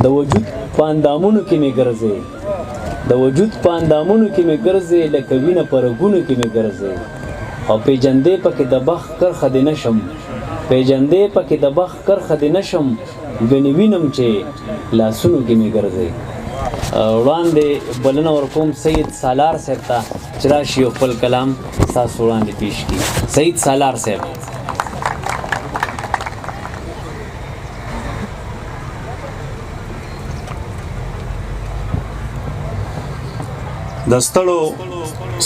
د وجود په اندامونو کې مې ګرځې د وجود په اندامونو کې مې ګرځې لکه وینه په رګونو کې مې ګرځې او پیجندې پکې د بخ کرخه دې نشم پیجندې پکې د بخ کرخه دې نشم ګنې وینم چې لاسونو کې مې ګرځې وړاندې بلنه ورکوم سید سالار صاحب ته چې راشي او خپل کلام ستاسو وړاندې پیش کړي سید سالار صاحب د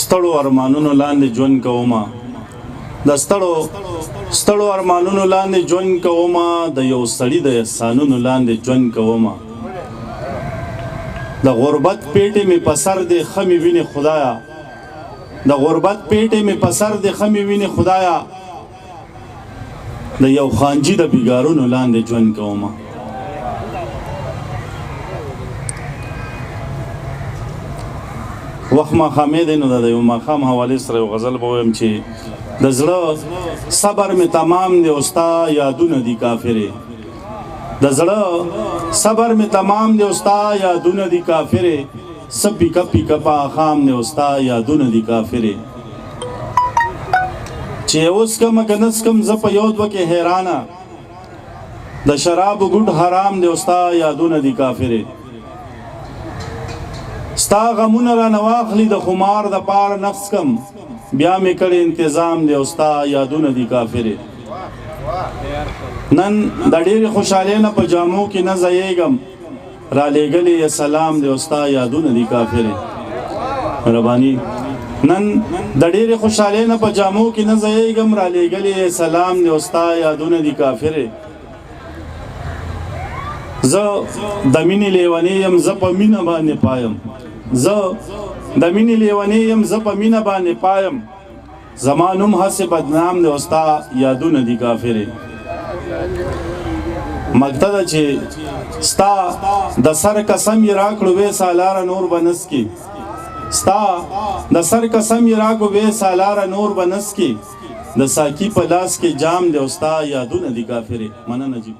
ستړو ارمانونو لاندې ژوند کومه د ستړو ارمانونو لاندې ژوند کومه د یو سړي د احسانونو لاندې ژوند کومه د غربت پیټې مې په سر دې خمې وینې خدایا د غربت پیټې مې په سر دې خمې وینې خدایا د یو خانجي د بیګارونو لاندې ژوند کومه وخت ماښامې دی نو د یو ماښام حوالې سره یو غزل به ویم چې د زړه صبر مې تمام دی او ستا یادونه دي کافرې د زړه صبر مې تمام دی او ستا یادونه دي کافرې څه پیکه پیکه په اخام دی او ستا یادونه دي کافرې چې اوس کم که نس کم زه په یو دوه کې حیرانه د شرابو ګوټ حرام دی او ستا یادونه دي کافرې ستا غمونه را نواخلی د خمار د پار نفس کم بیا مې کړی انتظام دی او ستا یادونه دي کافرې نن د ډېرې خوشحالۍ نه په جامو کې نه ځایېږم را لېږلی یې سلام دی او ستا یادونه دي کافرې مهرباني نن د ډېرې خوشحالۍ نه په جامو کې نه ځایېږم را لېږلی یې سلام دی او ستا یادونه دي کافرې زه د مینې لیونی یم زه په مینه باندې پایم زه د مینې لیونی یم زه په مینه باندې پایم زما نوم هسې بدنام دی او ستا یادونه دي کافرې مقطع ده چې ستا د سر قسم یې راکړو وې سالاره نور به نسکي ستا د سر قسم یې راکړو وې سالاره نور به نسکي د ساقي په لاس کې جام دی او ستا یادونه دي کافرې مننه جی